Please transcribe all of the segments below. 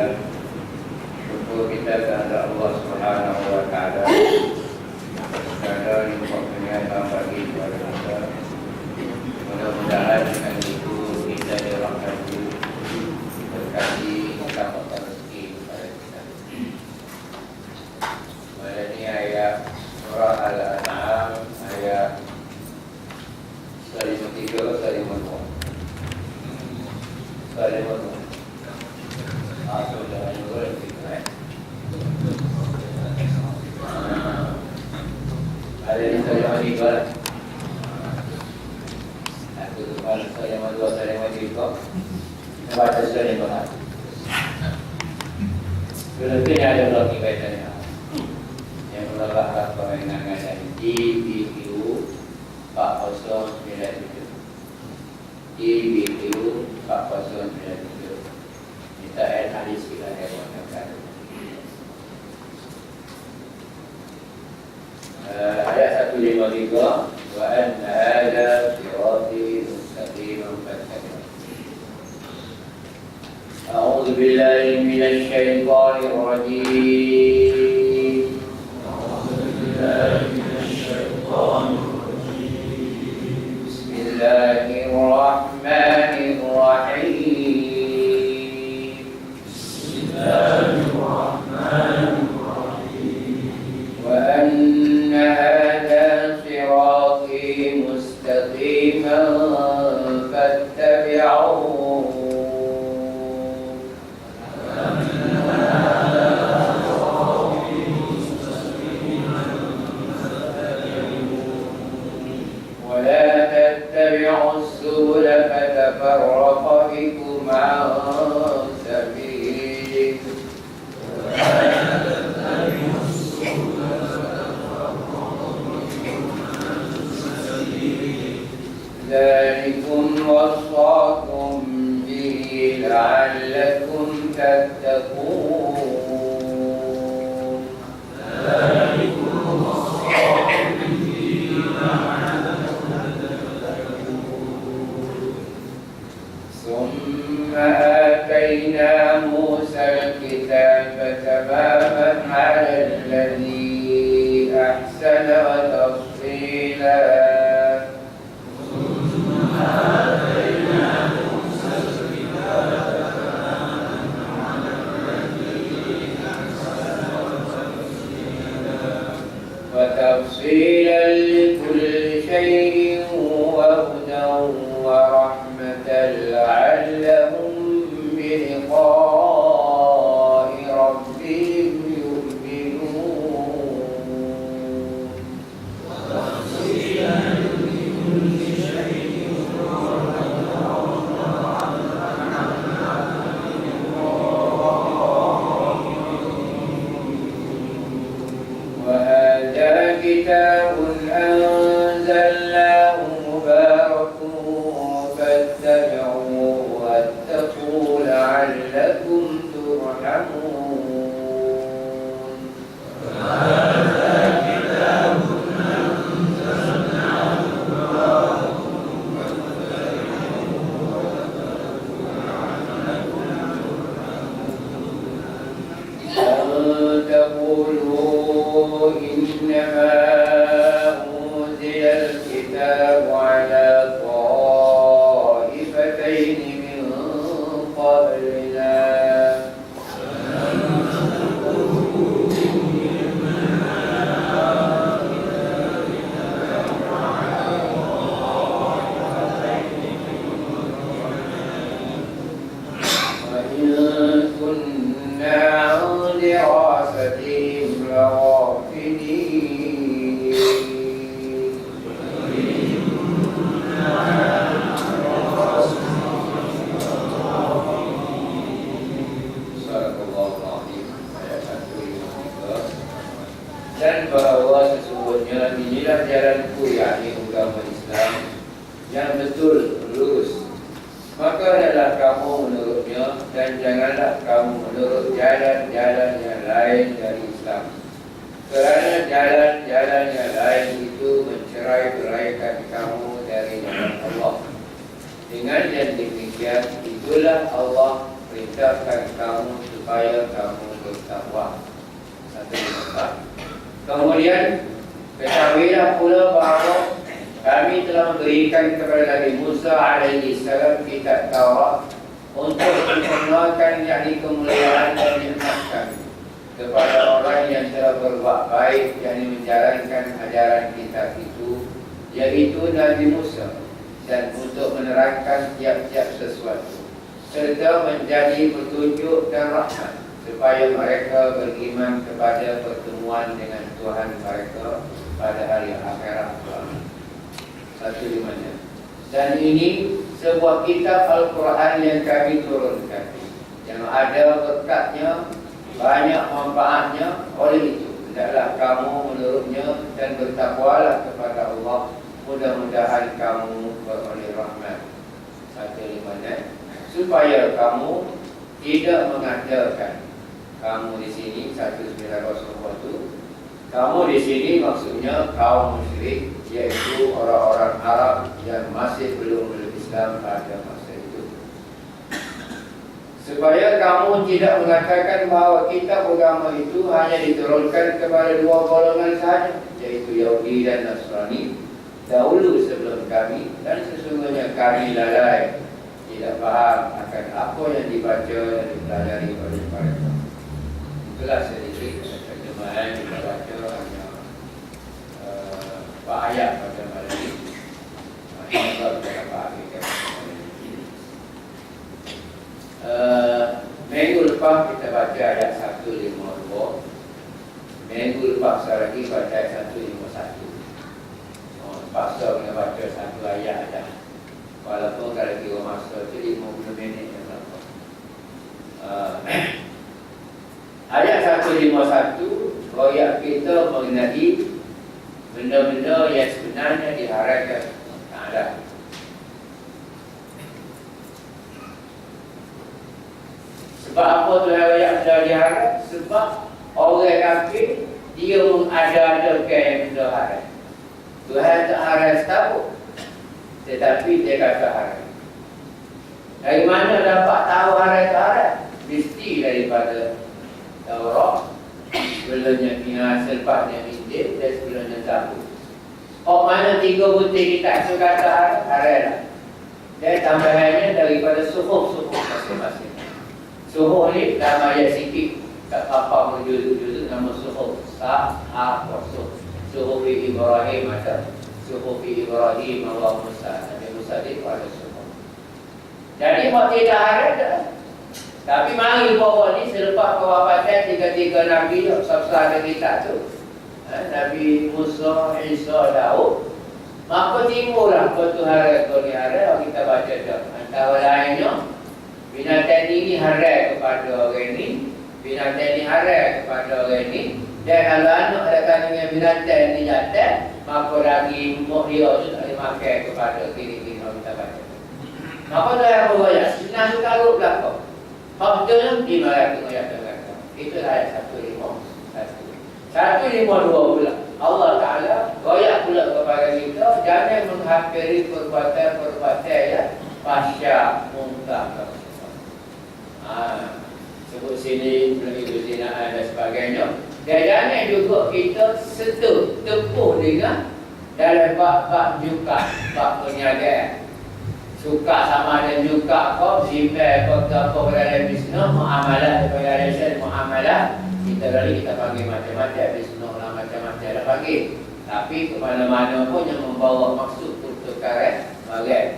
wasallam. Syukur kita kepada Allah Subhanahu wa taala kerana nikmatnya dalam bagi kepada kita. Mudah-mudahan dengan itu kita dirahmati, berkati, dapat rezeki kepada kita. Pada ini ayat surah Al-An'am ayat 153 atau 154. Sudah juga ada di Salimah 3. Aku depan Salimah 2, Salimah 3. Baca Salimah 1. Berarti ada lagi kaitannya. Yang menolak apa dengan GBQ 4097. GBQ 4097. Kita hadis kita hewan ayat 153 wa anna hadha sirati mustaqiman fattabi'uhu. A'udzu billahi minasy syaithanir rajim. Bismillahirrahmanirrahim. وأن هذا صراطي مستقيما فاتبعوه ولا تتبعوا السبل فتفرق بكم عن سبيله ذلكم وصاكم به لعلكم تتقون. ثم آتينا موسى الكتاب تماما على الذي أحسن وتفصيلا وتفصيلا لكل شيء وهدى ورحمة لعلهم بلقاء ربهم يؤمنون. وتفصيلا لكل شيء كتاب أنزلناه مبارك فاتبعوه واتقوا لعلكم ترحمون. هذا كتاب أنزلناه مبارك أن تقولوا إنما أنزل الكتاب على طائفتين من قبلنا وإن كنا عن دراستهم لغافلين. Dan bahawa sesungguhnya inilah jalanku, yakni agama Islam yang betul, lurus. Maka adalah kamu menurutnya dan janganlah kamu menurut jalan-jalan yang lain dari Islam. Kerana jalan-jalan yang lain itu mencerai-beraikan kamu dari jalan Allah. Dengan yang demikian, itulah Allah perintahkan kamu supaya kamu bertakwa. 154. Kemudian ketahuilah pula bahawa kami telah memberikan kepada Nabi Musa alaihi salam kitab Taurat untuk memperkenalkan yakni kemuliaan dan nikmat kami kepada orang yang telah berbuat baik, yakni menjalankan ajaran kitab itu, yaitu Nabi Musa, dan untuk menerangkan tiap-tiap sesuatu serta menjadi petunjuk dan rahmat supaya mereka beriman kepada pertemuan dengan Tuhan mereka pada hari akhirat kelak. 156. Dan ini sebuah kitab Al-Quran yang kami turunkan, yang ada berkatnya, banyak manfaatnya. Oleh itu, hendaklah kamu menurutnya dan bertakwalah kepada Allah. Mudah-mudahan kamu beroleh rahmat. 156. Supaya kamu tidak mengatakan, kamu di sini 1902. Kamu di sini maksudnya kaum musyrik, yaitu orang-orang Arab yang masih belum berislam pada masa itu. Supaya kamu tidak mengatakan bahawa kitab agama itu hanya diturunkan kepada dua golongan sahaja, yaitu Yahudi dan Nasrani, dahulu sebelum kami, dan sesungguhnya kami lalai, tidak faham akan apa yang dibaca dan dipelajari oleh mereka. Itulah sedikit terjemahan kita baca hanya beberapa ayat pada malam ini. Semoga kita fahamkan. Minggu lepas kita baca ayat 152. Minggu lepas lagi baca ayat 151. Paksa kena baca satu ayat dah. Walaupun kalau kira masa itu 50 minit yang berapa. Ayat 151, royak kita mengenai benda-benda yang sebenarnya diharamkan. Tak ada. Sebab apa tu royak benda diharam? Sebab orang kafir dia mengada-adakan benda haram. Tuhan tak haram setahu, tetapi dia kata haram. Dari mana dapat tahu haram tak haram? Mesti daripada Taurat, sebelumnya Kina, selepasnya Injil, dan sebelumnya Zabur. Mana 3 butir kitab itu kata haram? Haram lah. Dan tambahannya daripada suhuf-suhuf masing-masing. Suhuf ni dalam ayat sikit, tak apa-apa menjudul-judul nama suhuf. Suhuf. Suhuf Ibrahim ada. Suhuf Ibrahim Allah Musa. Nabi Musa itu ada suhuf. Jadi buat tidak haram dah. Tapi mari bawa ni selepas kewafatan 3 Nabi Sabsa ada kitab tu. Nabi Musa, Isa, Daud. Maka timbullah pertuharan haram kita baca dah. Antara lainnya binatang ini haram kepada orang ni, binatang ini haram kepada orang ni. Dan kalau anak ada kandungan binatang ni jatuh, maka lagi muhya tu tak dimakan kepada kiri-kiri kita baca. Maka tu yang berwajah, senang tu taruh belakang. Maksudnya, 500 ayat belakang. Itulah ayat 151. 152 pula. Allah Ta'ala royak pula kepada kita, jangan menghampiri perbuatan-perbuatan yang pasya, muntah. Sebut sini, begitu zinaan dan sebagainya. Dan jangan juga kita setuh, tepuh dengan dalam bab juga, bab perniagaan. Suka sama ada juga apa, simpan apa dalam bisnes, muamalah, dalam muamalah. Kita panggil macam-macam, bisnes lah macam-macam dah panggil. Tapi ke mana-mana pun yang membawa maksud pertukaran barang.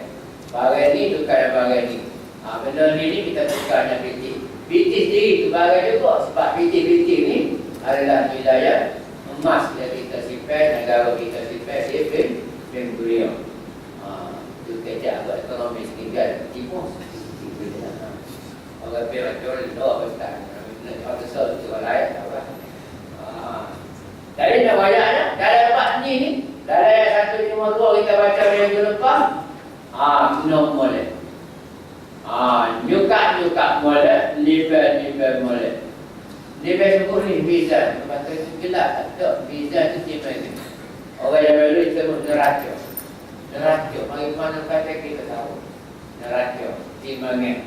Barang ni tukar barang ni. Benda ni kita tukarnya PT. PT sendiri tu barang juga, sebab PT ni adalah wilayah emas yang kita simpan, negara kita simpan, dia Ben Gurion. Itu kejap buat ekonomi tinggal timur. Orang macam dua besar. Ada sesuatu yang lain. Jadi nak bayarnya, dalam bab ni, dalam ayat 152 kita baca minggu lepas, nak boleh. Nyukat boleh, libat boleh. Libat sebut ni, mizan. Kata itu jelas, tak, mizan itu timbangan. Orang yang dulu sebut neraca. Neraca, bagaimana kata kita tahu? Neraca, timbangan.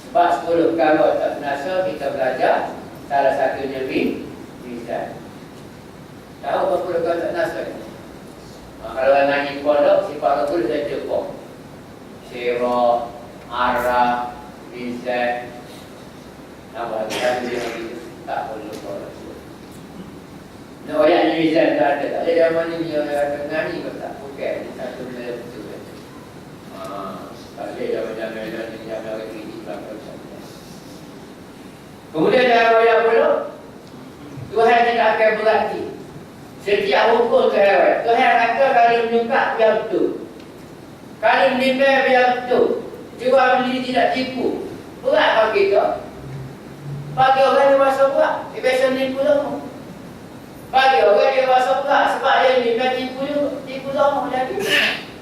Sebab 10 perkara tak binasa kita belajar. Salah satunya mizan. Tahu berapa perkara tak binasa ni? Kalau ngaji pondok, sifat Rasul dah cukup. Sirah, arah, mizan. Nampak kita dia tak perlu pondok. Nak ayat mizan tak ada. Tak ada zaman ni dia ada ngaji ke tak? Bukan. Satu benda betul. Tak ada zaman-zaman ni jaga diri belakang. Kemudian dalam ayat pula, Tuhan tidak akan berhati. Setiap hukum Tuhan, Tuhan kata kalau menyuka biar betul, kalau menimbang biar betul, jual beli tidak tipu. Berat bagi kita. Bagi orang dewasa berat, dia biasa menipu lama. Bagi orang dewasa berat, sebab dia menimbang tipu lama lagi.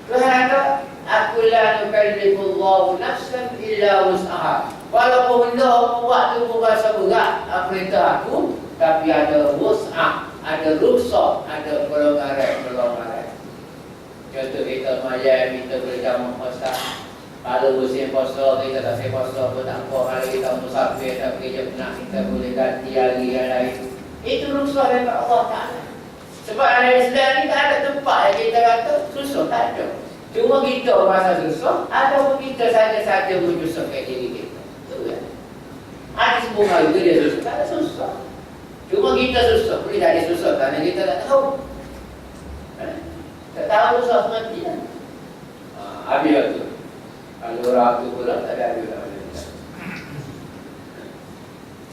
Tuhan kata, aku la nukallifullahu nafsan illa wus'aha. Walaupun benda buat tu rasa berat, perintah aku, tapi ada wus'ah, ada rukhsah, ada pelonggaran. Contoh kita mayat, kita boleh jamu puasa. Kalau musim puasa, kita tak boleh puasa pun tak apa. Kalau kita musafir, tak kerja penat, kita boleh ganti hari yang lain. Itu rukhsah daripada Allah Ta'ala. Sebab dalam Islam ni tak ada tempat yang kita kata susah, tak ada. Cuma kita rasa susah, ataupun kita saja-saja menyusahkan diri kita. Ada sebuah hal itu dia susah, tak ada susah. Cuma kita susah, boleh tak ada susah kerana kita tak tahu. Tak tahu susah mati kan. Habis tu. Kalau orang tu pula tak ada habis lah.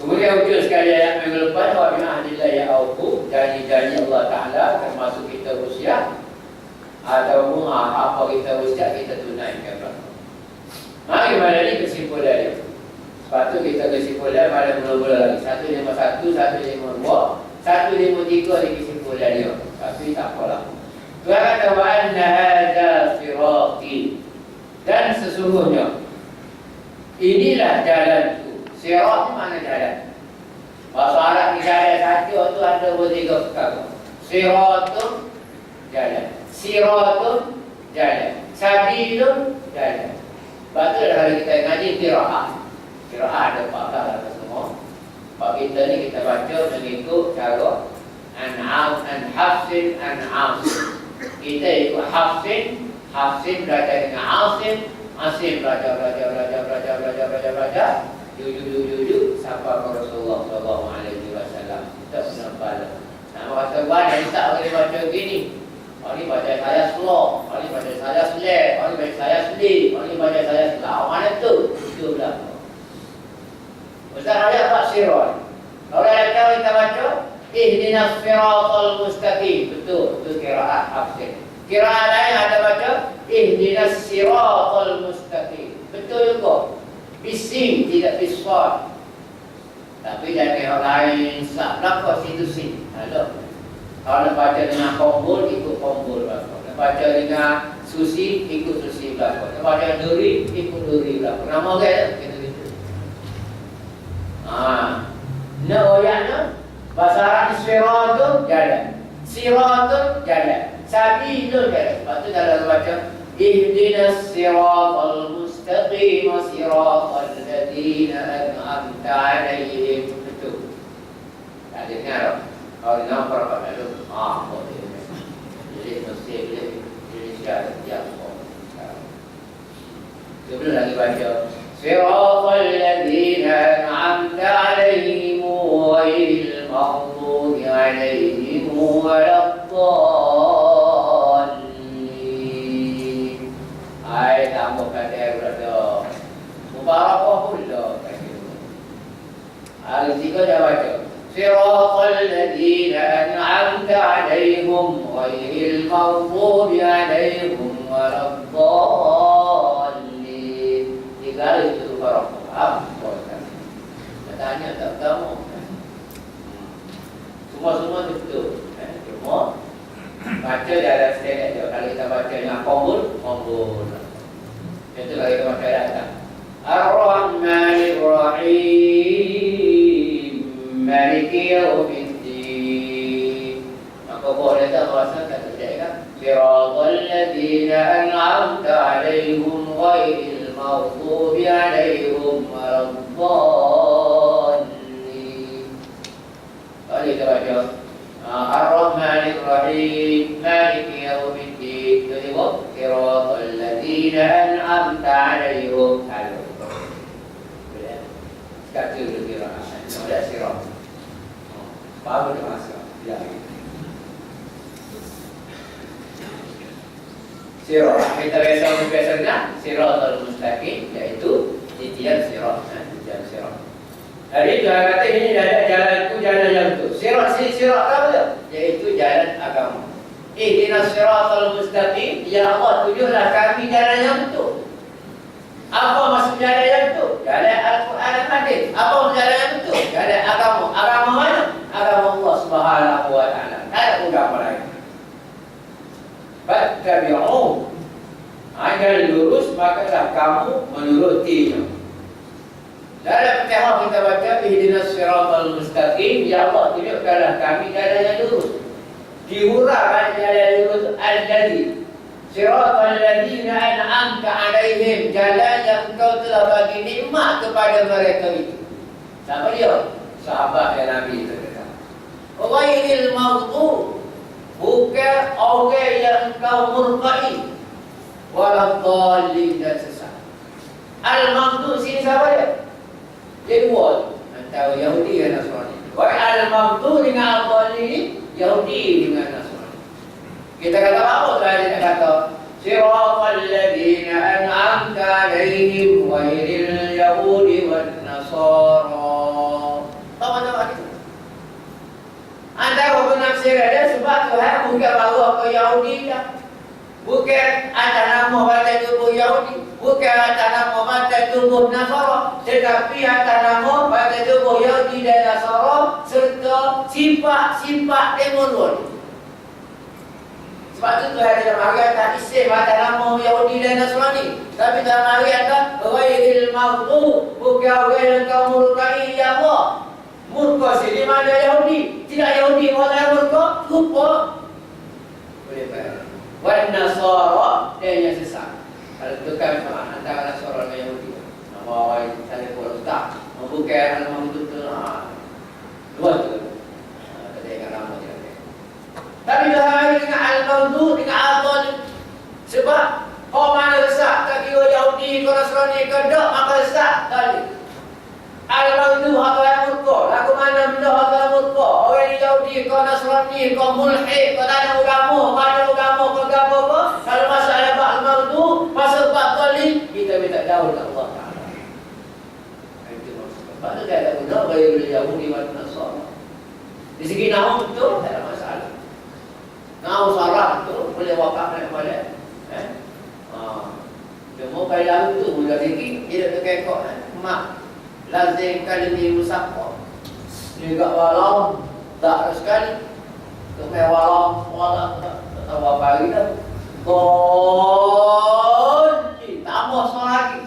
Kemudian hujung sekali ayat minggu lepas, wa min ahdillah ya auku, janji-janji Allah Ta'ala termasuk kita usia ataupun apa kita usia kita tunaikan. Mari mana ni kesimpulan dia. Lepas tu kita kesimpulan pada mula-mula lagi 151, 152, 153 di kesimpulan dia. Tapi tak apalah. Tuhan kata wa anna hadza sirati, dan sesungguhnya inilah jalanku. Sirat ni mana jalan? Bahasa Arab ni jalan satu tu ada bertiga perkara. Siratun jalan, siratun jalan, sabilun jalan. Lepas tu dah kalau kita ngaji qiraat. Qiraat ada 14 semua. Sebab kita ni kita baca mengikut cara An'am, An-Hafsin, An-Asim. Kita ikut Hafsin, Hafsin belajar dengan Asim, Asim belajar. Jujur sampai ke Rasulullah SAW. Kita pernah bala. Nak baca banyak ni tak boleh baca begini. Orang ni baca saya slow, orang ni baca saya selek, orang ni baca saya sedih, orang ni baca saya selau. Mana tu? Itu belakang. Ustaz ayat Pak Siron. Orang yang tahu kita baca ihdinas siratal mustaqim. Betul, itu qiraat Hafsin. Qiraat lain ada baca ihdinas siratal mustaqim. Betul juga. Bisim tidak bisfar. Tapi jangan orang lain sab belakang situ sin. Ada. Kalau nak baca dengan kombol, ikut kombol belakang. Nak baca dengan susi, ikut susi belakang. Nak baca duri, ikut duri belakang. Nama kan? Kita gitu. Nak oyaknya bahasa Arab siratun jalan, siratun jalan, sabilun jalan. Lepas tu dalam baca ihdinas siratal mustaqim siratal ladzina an'amta 'alaihim. Betul. Tak dengar. Kalau dengar berapa lalu? Boleh. Jadi mesti boleh syarat yang sebelum lagi baca siratal ladzina an'amta 'alaihim ghairil maghdubi 'alaihim waladdallin. Ayat tambah kata berada mubarakah pula kata. Ayat 3 dah baca siratal ladzina an'amta 'alaihim ghairil maghdubi 'alaihim waladdallin. Tiga itu barakah. Tanya tak kamu. Semua betul. Cuma baca dalam standard dia. Kalau kita baca yang kombul. Contoh kalau kita baca datang Ar-Rahmanir Rahim Maliki Yawmiddin. Maka boleh tak rasa tak terjadi kan? Siratal ladzina an'amta 'alaihim ghairil maghdubi 'alaihim waladdallin. الضالين. Kalau kita baca Ar-Rahmanir Rahim Maliki Yawmiddin, Siratal ladzina an'amta 'alaihim. Kata dulu kira ada sirat. Baru dia masuk. Ya. Sirat. Kita biasa siratal mustaqim, iaitu titian sirat. Titian sirat. Jadi Tuhan kata ini ada jalan itu, jalan yang itu. Sirat apa dia? Iaitu jalan agama. Ihdinas siratal mustaqim, ya Allah tunjuklah kami jalan yang betul. Apa maksud jalan yang betul? Jalan Al-Quran dan Hadis. Apa maksud jalan yang betul? Jalan agama. Agama mana? Agama Allah Subhanahu wa Ta'ala. Tak ada agama lain. Fattabi'u. Agar lurus, makalah kamu menurutinya. Dalam Fatihah kita baca ihdinas siratal mustaqim, ya Allah tunjukkanlah kami jalan yang lurus. Dihuraikan jalan yang lurus alladzi siratal ladzina an'amta 'alaihim, jalan yang Engkau telah bagi nikmat kepada mereka itu. Siapa dia? Sahabat yang Nabi itu kata. Ghairil maghdub, bukan orang yang Engkau murkai, waladhdallin, dan sesat. Al-maghdub sini siapa dia? Dia dua antara Yahudi dan Nasrani. Baik al-maghdub dengan al-dallin, Yahudi dengan Nasrani. Kita kata apa tadi nak kata? Siratal ladzina an'amta 'alaihim ghairil yahudi wan nasara. Tahu mana itu? Antara penafsir ada sebab Tuhan bukan bawa ke Yahudi dah. Bukan atas nama baca tubuh Yahudi, bukan atas nama baca tubuh Nasara, tetapi atas nama baca tubuh Yahudi dan Nasara serta sifat-sifat demon. Sebab itu Tuhan tidak mari atas isim atas nama Yahudi dan Nasrani, tapi Tuhan mari atas ghairil maghdub, bukan orang yang kau murkai ya Allah. Murka sini mana Yahudi? Tidak Yahudi orang yang murka, lupa. Boleh bayar. Wan Nasara, dia yang sesat. Kalau tukar sama antara Nasara dan Yahudi, nama orang yang boleh tak membuka al-maghdub tu, dua tu. Kita ingat nama dia. Tapi dah hari dengan al-maghdub dengan al-dallin. Sebab orang mana sesat, tak kira Yahudi ke Nasrani ke tak, maka sesat tadi. Al-maghdub atau yang murka, lagu mana benda atau yang murka, orang Yahudi ke Nasrani ke mulhid ke tak ada agama, mana agama ke agama apa. Kalau masalah al-maghdub, masalah al-dallin, kita minta jauh dari Allah Ta'ala. Itu maksud. Sebab itu dia ada guna ghairil yahudi wan nasara. Di segi nama betul, tak ada masalah. Nama salah betul, boleh wakaf naik balik. Cuma kailah itu mudah sikit, dia tak kekok. Mak lazim kalimi musaqqah. Juga walau tak sekali. Kemai walau tak tahu apa lagi dah. Tambah semua lagi.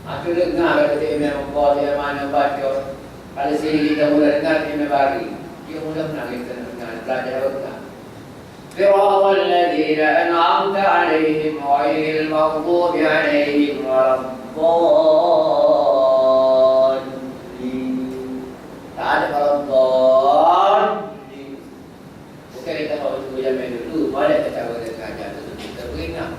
Aku dengar kata Imam Bukhari mana baca. Kalau sini kita mula dengar Imam Bukhari, dia mula pernah kita dengar belajar dengar. Siratal ladzina an'amta 'alaihim ghairil maghdubi 'alaihim waladdallin. Tak ada waladdallin. Bukan kita bawa dulu zaman dulu, boleh kita bawa dengan tu kita beringat.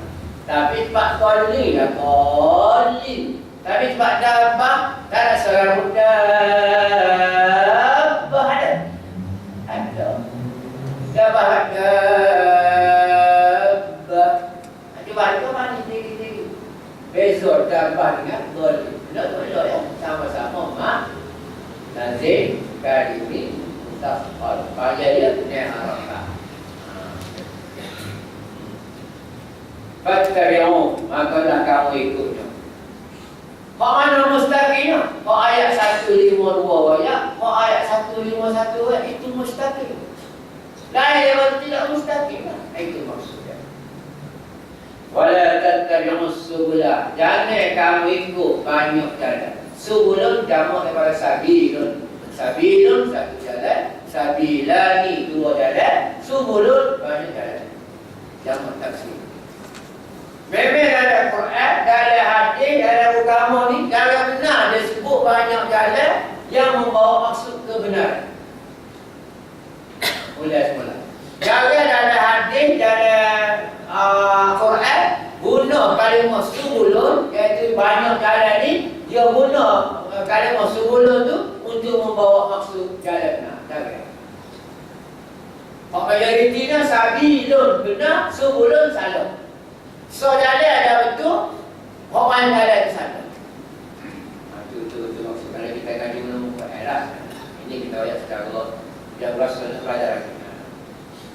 Tapi sebab dallin lah, dallin. Tapi sebab dabbah, tak ada seorang dabbah ada. Ada. Dabbah ada. Cuba itu mana tinggi-tinggi. Besok dabbah dengan dallin. Benar-benar ya? Sama-sama mak. Lazim kali ini mustafal. Pajak dia punya harapan. Fattabi'u, makalah kamu ikutnya. Kok mana mustaqimnya? Kok ayat 152 ya? Kok ayat 151 ya? Itu mustaqim. Lain yang tidak mustaqim. Itu maksudnya. Wala tattabi'us subula. Jangan kamu ikut banyak jalan. Subulun jamak daripada sabilun. Sabilun satu jalan, sabilani dua jalan, subulun banyak jalan. Jamak taksir. Memang ada Quran, ada hadis, ada agama ni, kalau benar dia sebut banyak jalan yang membawa maksud kebenaran. Mulai semula. Jaga dalam hadis, dalam Quran, guna kalimah subulun, iaitu banyak jalan ni, dia guna kalimah subulun tu untuk membawa maksud jalan. Nah, jaga. Majoritinya sabilun benar, subulun salah. So jalan ada betul, orang jalan salah. Itu maksud kalau kita kaji menemukan era. Ini kita lihat secara yang berasal pelajaran.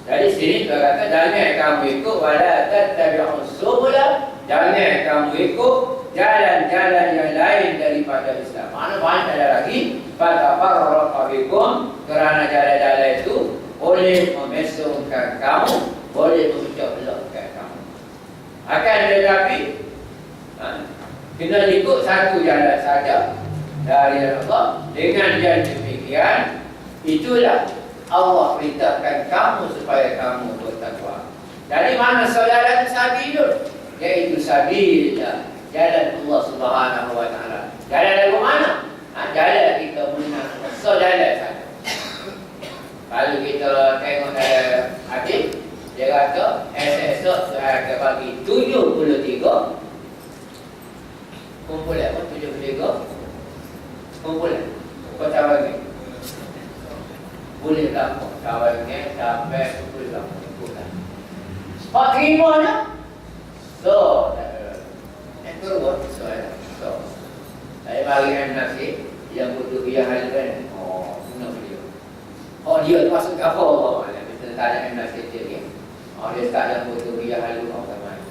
Jadi sini kita kata jangan kamu ikut wala tattabi'us subula, jangan kamu ikut jalan-jalan yang lain daripada Islam. Mana banyak ada lagi fatafarraqa bikum, kerana jalan-jalan itu boleh memesongkan kamu, boleh memecah belahkan kamu. Akan tetapi kena ikut satu jalan saja dari Allah. Dengan jalan demikian, itulah Allah perintahkan kamu supaya kamu bertakwa. Dari mana saudara sabilun? Yaitu sabillah, jalan Allah Subhanahu wa taala. Jalan dari mana? Jalan kita menang. So jalan saja. Kalau kita tengok dalam hadis, dia kata esok saya akan bagi 73. Kumpul apa 73? Kumpul. Kau tahu lagi? Boleh tak kawannya sampai pulang. Pak terimanya? So, terus so. Saya bagi nasi yang butuh dia halkan. Oh, benar dia. Oh, dia masuk ke apa? Kita tanya nasi dia. Oh, dia tak yang butuh dia halkan orang.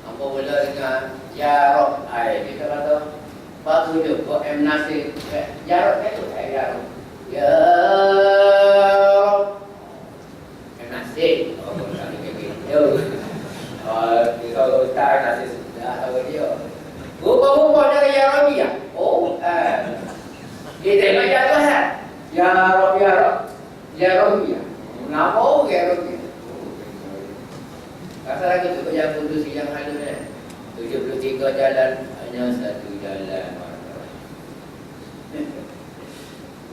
Apa boleh dengan ya Rob? Kita kata Pak tujuh kok nasi. Ya Rob itu ya Rob. Ya Rob. Nasi. Oh, tak begitu. Kalau tak nasi sudah tahu dia. Rupa-rupa dari ya Rob ya. Oh, dia tengok ya Tuhan. Ya Rob, ya Rob. Ya Rob ya. Kenapa ya Rob ya? Asal lagi tu yang putus yang halusnya 73 jalan, hanya satu jalan.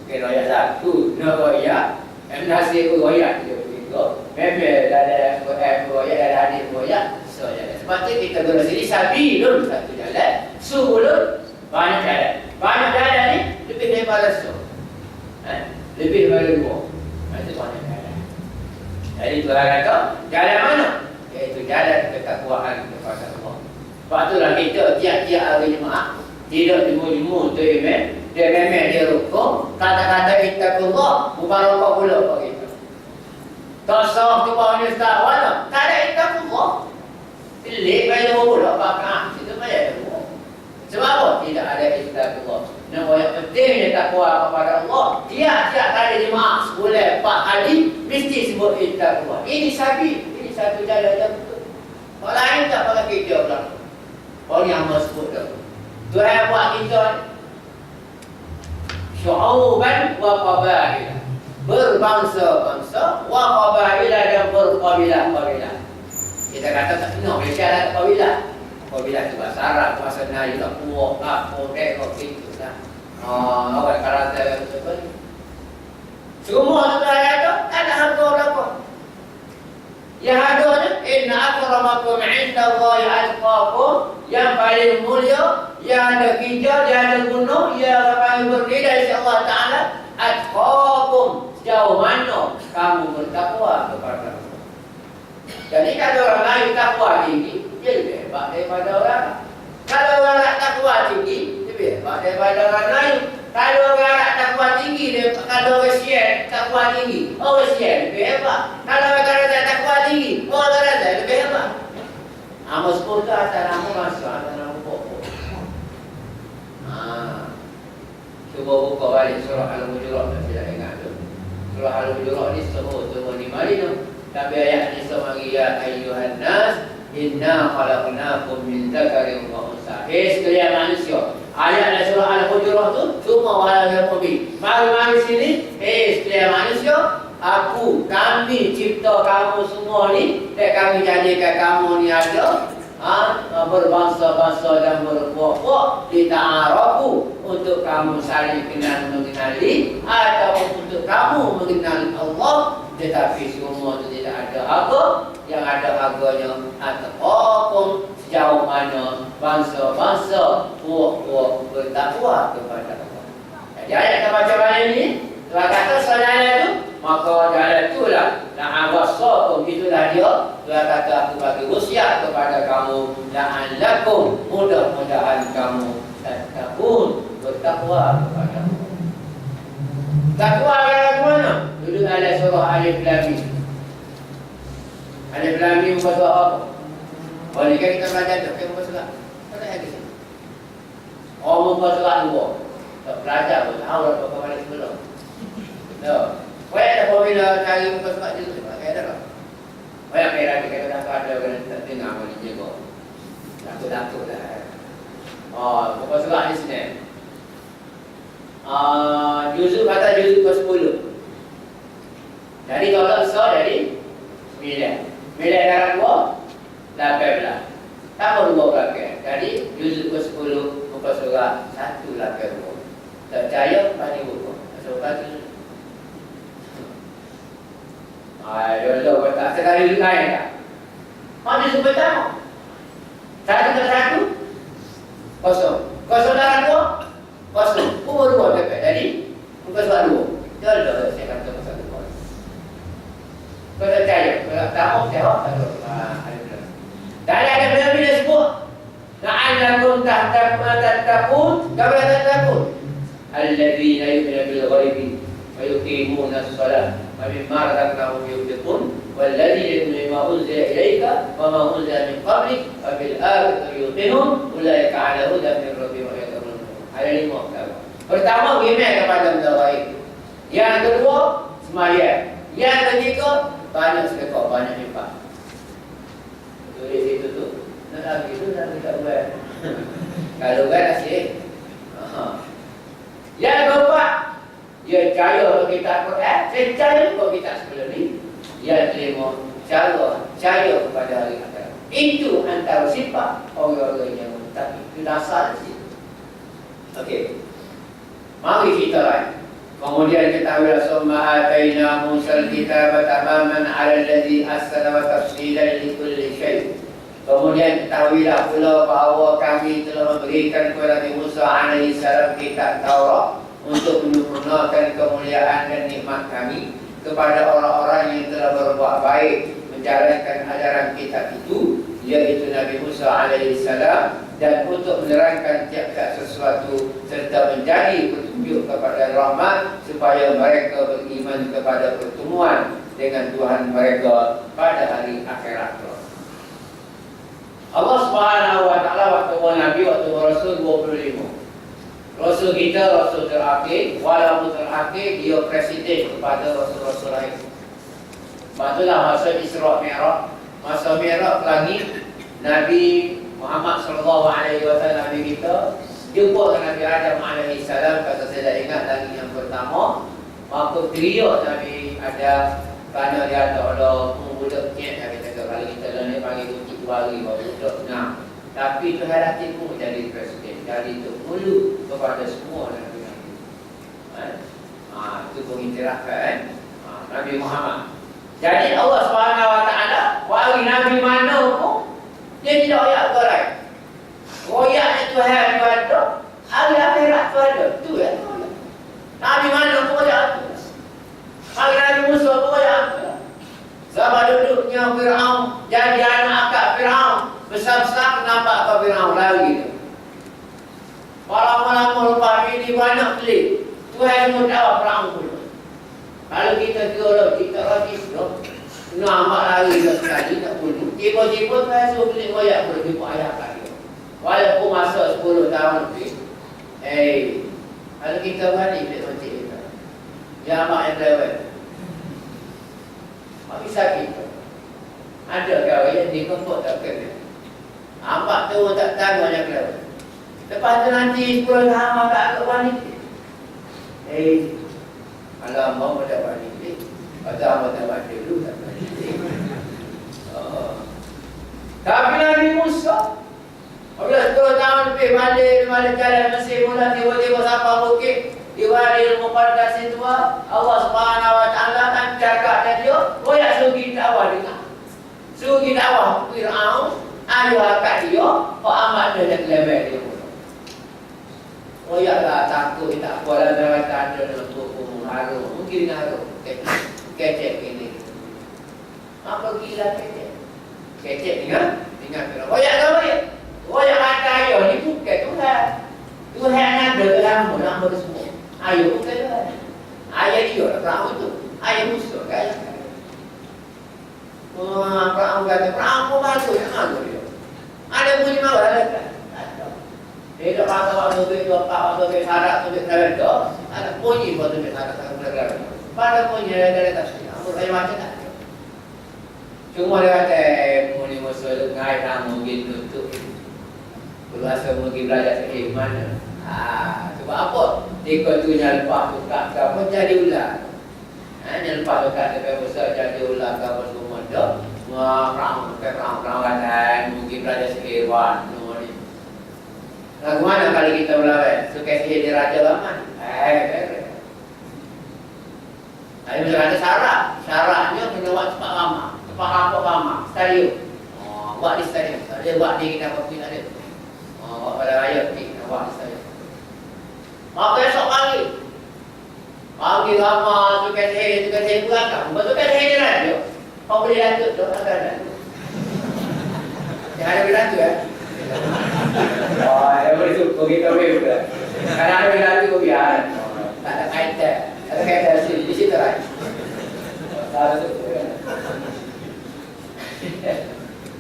Okey, royak satu, nak royak, nasi royak 73. Memang dalam royak, dalam hadis royak, so jalan. Sebab tu kita guna sini sabilun satu jalan, subulun banyak jalan. Banyak jalan ni lebih daripada so. Lebih daripada dua. Itu banyak jalan. Jadi Tuhan kata, jalan mana? Iaitu jalan ketakwaan kepada Allah. Sebab itulah kita tiap-tiap hari jemaah tidak jemu-jemu tu imam, dia memang dia rukuk, kata-kata ittaqullah mubarakah pula bagi kita. Tak sah tu bawahnya ustaz wala, tak ada ittaqullah. Pilih bayar pula pakah, itu bayar dulu. Sebab apa? Tidak ada ittaqullah. Yang pentingnya takwa kepada Allah. Tiap-tiap kali jemaah sebulan 4 kali mesti sebut ittaqullah. Ini sabi. Satu jalan yang betul. Orang lain tak pakai kerja pula. Orang yang sebut tu. Tuhan buat kita syu'uban wa qabaila. Berbangsa-bangsa wa qabaila dan berqabilah-qabilah. Kita kata tak kena Malaysia ada qabilah. Qabilah tu bahasa Arab, bahasa Melayu tak puak, kodek, gitu lah. Awak karata betul. Semua tu kata tak ada harga berapa. Yang adanya inna akramakum indallahi atqakum, yang paling mulia, yang ada kijau, yang ada gunung, yang paling berdiri dari Allah Ta'ala, atqakum, sejauh mana kamu bertakwa kepada Allah. Jadi kalau orang lain takwa tinggi, dia lebih hebat daripada orang. Kalau orang takwa tinggi, lebih hebat daripada orang lain. Kalau orang takwa tinggi, kalau orang Syiah takwa tinggi, orang Syiah lebih hebat. Kalau orang Karata takwa tinggi, orang Karata lebih hebat. Amos pun tu atas nama masuk, atas nama pokok. Cuba buka balik surah Al-Hujurat, tidak ingat tu. Surah Al-Hujurat ni semua ni mari tu. Tapi ayat ni semua ya ayyuhan nas, inna khalaqnakum min dzakarin wa unsa. Sekalian manusia. Ayat dalam surah Al-Hujurat tu semua wahai mukmin. Mari sini, sekalian manusia, kami cipta kamu semua ni dan kami jadikan kamu ni ada berbangsa-bangsa dan berpuak-puak lita'arafu, untuk kamu saling kenal mengenali, atau untuk kamu mengenal Allah. Tetapi semua itu tidak ada harga. Yang ada harganya atqakum, sejauh mana bangsa-bangsa puak-puak bertakwa kepada Allah. Jadi ayat kita baca balik ni, Tuhan kata selain itu, maka jalan itulah la'awasakum, itulah dia. Tuhan kata aku bagi wasiat kepada kamu, la'allakum, mudah-mudahan kamu tattaqun, bertakwa kepada Allah. Takwa yang mana? Duduk dalam surah Alif Lam Mim. Alif Lam Mim muka surat apa? Boleh kan kita belajar tu? Muka surat mana yang di sini? Oh, muka surat 2. Tak belajar pun tahu lah berapa balik sebelum. No. Banyak dah formula cari muka surat dulu. Pakai dah lah. Banyak merah kita kata ada orang tak dengar boleh jaga. Takut-takut lah. Oh, muka surat di sini. Juzuk kata juzuk ke-10. Jadi kalau besar jadi 9. 9 darab 2 18. Tambah 2 belakang. Jadi juzuk ke-10 muka surat 1 belakang 2. Tak percaya bagi buku. Masuk bagi. Jodoh kata sekali lain tak? Mana juzuk pertama? 1 ke 1 kosong. Kosong darab 2 kosong. Dua pepek. Jadi muka surat 2. Jodoh saya kata muka surat 2. Kau tak percaya? Kalau tahu jawab tak. Dari ada bila sebut la'allakum tattaqun, kamu tattaqun alladzina yu'minuna bil ghaibi wa yuqimuna as-salah wa mimma razaqnahum yunfiqun walladzina yu'minuna bima unzila ilayka wa ma unzila min qablik wa bil akhirati yuqinun ulaika 'ala hudan min rabbihim wa yattaqun. Ada 5 perkara. Pertama, beriman kepada benda ghaib. Yang kedua, sembahyang. Yang ketiga, banyak sedekah, banyak infak. Tulis itu tu. Nak lagi tu nak tak buat. Kalau buat asyik. Yang keempat, dia percaya kalau kita Quran, saya percaya kalau kita sebelum ni. Yang kelima, percaya kepada hari akhirat. Itu antara sifat orang-orang yang muttaqin. Itu dasar di situ. Okey. Mari kita lain. Kemudian kita summa ataina Musa al-kitaba tamaman 'ala alladhi ahsana wa tafsilan li kulli syai'. Kemudian ketahuilah pula bahawa kami telah memberikan kepada Nabi Musa alaihi salam kitab Taurat untuk menyempurnakan kemuliaan dan nikmat kami kepada orang-orang yang telah berbuat baik menjalankan ajaran kitab itu, yaitu Nabi Musa alaihi salam, dan untuk menerangkan tiap-tiap sesuatu serta menjadi petunjuk kepada rahmat supaya mereka beriman kepada pertemuan dengan Tuhan mereka pada hari akhirat. Allah Subhanahu wa taala waktu Nabi, waktu Rasul 25. Rasul kita Rasul terakhir, walaupun terakhir dia presiden kepada Rasul-Rasul lain. Maksudlah masa Isra' Mi'raj, masa Mi'raj ke langit, Nabi Muhammad sallallahu alaihi wasallam Nabi kita jumpa dengan Nabi Adam alaihi salam. Kata saya dah ingat lagi yang pertama, maka teriak Nabi Adam kerana dia ada budak kecil. Nabi kata kalau kita ni panggil kunci 2 hari baru budak nak. Tapi Tuhan hatimu jadi presiden, jadi termulu kepada semua Nabi-Nabi. Itu pengiktirafan Nabi Muhammad. Jadi Allah Subhanahu wa taala bagi Nabi mana pun dia tidak royak ke lain. Royaknya Tuhan itu ada, hari akhirat itu ada. Itu ya. Nabi mana pun royak itu. Hari Nabi Musa pun royak itu. Zaman duduknya Fir'aun, jadi anak akak Fir'aun, besar-besar nampak ke Fir'aun lari itu. Lama-lama lepas ini banyak pelik. Tuhan pun tahu Fir'aun pun. Kalau kita kira kita lagi nampak lari dah sekali tak bunuh. Tiba-tiba Tuhan suruh beli royak pun jumpa ayah kat dia. Walaupun masa 10 tahun lebih. Kalau kita balik macam kita. Jamak yang lewat. Bagi sakit tu. Ada kau yang dikemput tak kena. Nampak tu tak tahu banyak lewat. Lepas tu nanti 10 tahun tak agak wanita. Kalau mau tak wanita. Pasal mau tak wanita dulu tak wanita. Tapi Nabi Musa. Apabila 10 tahun lebih balik jalan Mesir, mula tiba-tiba sampai bukit di Wadi Al-Muqaddas itu, Allah Subhanahu Wa Taala kan cakap dia, "Koyak sugi dakwah dia." Sugi dakwah Firaun, ayo akak dia, kok amat dia level dia. Koyaklah takut tak kuala darat ada dengan hukum harum. Mungkin harum. Kecek ini. Apa gila kecek? Kecek ingat Firaun. Koyaklah koyak. Koyak kata ayo ni bukan Tuhan. Tuhan ada dalam nama semua. Ayo bukan Tuhan. Ayah dia Firaun tu. Ayah Musa kan. Firaun kata Firaun kau batu yang malu dia. Ada bunyi malu ada. Dia kata waktu itu waktu itu syarat untuk kerja itu ada bunyi waktu itu syarat untuk kerja. Pada bunyi ada tak sih. Aku tanya macam tak. Cuma dia kata bunyi Musa itu ngai kamu gitu tu. Berasa mungkin belajar sikit mana. Sebab apa? Dia tu lepas tukar kamu jadi ular. Lepas tukar sampai Musa jadi ular kamu semua tu. Perang kata mungkin belajar sikit wan. Lagu mana kalau kita melawan? Suka sihir di Raja Laman. Ada misalnya syaratnya kena buat cepat lama, stadium. Buat di stadium. Dia buat di kita buat kita dia. Buat pada raya kita buat di stadium. Maka esok pagi lama suka sihir belakang. Betul kan sihir di radio? Kau boleh lanjut tu, ada. Jangan ada boleh lanjut ya. Dia boleh suka kita boleh juga. Kadang ada bilang tu biar tak ada kaitan. Ada kaitan di situ lah. Salah tu.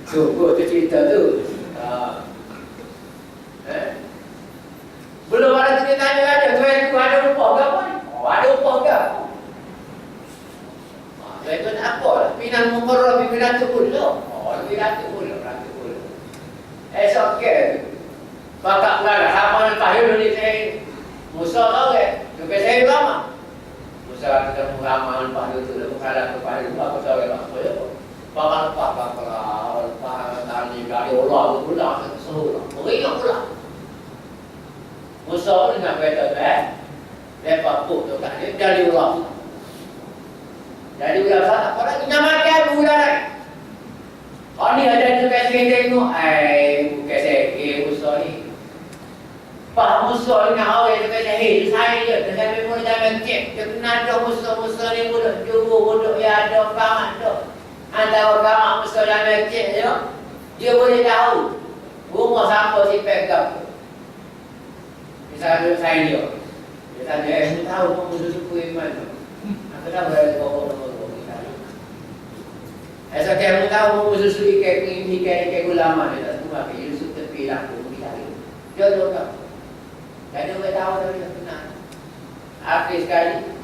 Suka tu cerita tu. Belum ada cerita tanya ada. Tuan tu ada rupa ke apa? Ada rupa ke? Tuan tu nak apa? Pinang mukarrab pinang tu pula. Pinang tu pula. Esok ke? Bakak pula sama lepas hidup ni saya Musa tahu ke? Sampai saya lama Musa kita mengamal lepas itu dia berkala kepada itu aku tahu yang apa ya bakal tani dari Allah itu pula sesuatu beringat pula Musa ni nak kata lepas pun tu kan dia dari Allah apa lagi nak makan bulan ni ada juga sekali tengok bukan saya Musa ni Pak Musa ni nak awal dia kata, hei saya je, dia sampai mula jangan cek. Dia kena ada Musa ni budak jumbo, budak yang ada kamat tu. Antara kamat Musa jangan cek je. Dia boleh tahu rumah siapa si pegang. Misalnya saya dia. Dia tanya, aku tahu kamu suku iman tu. Aku tahu ada bawa-bawa kita. Esok kamu tahu kamu susu ikan ulama dia tak semua. Dia susu tepi lampu kita. Dia tahu. Jadi orang tahu tapi tak kenal. Akhir sekali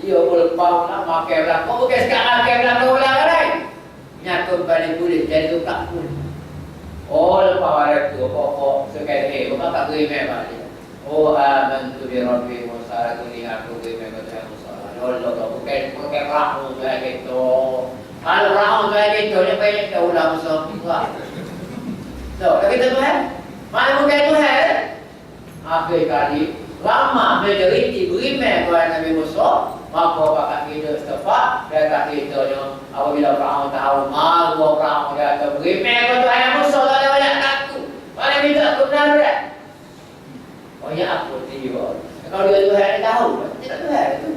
dia boleh pau lah makan belakang. Bukan sekarang makan belakang orang lain. Nyata balik kulit jadi tukar pun. Lepas hari tu pokok sekali bukan tak beri balik. Amantu bi rabbi Musa kuni aku beri kepada Musa. Allah bukan rahmu saya gitu. Kalau rahmu saya gitu dia banyak ke ulang Musa juga. So, kita Tuhan. Mana bukan Tuhan? Akhir kali lama menderiti beriman kepada Nabi Musa, maka bakat kita setepat dekat kita yang apabila Firaun tahu malu Firaun dia kata beriman kepada Tuhan Musa tak ada banyak takut. Mana minta benar dah. Ya aku dia. Kalau dia Tuhan dia tahu, tidak Tuhan itu.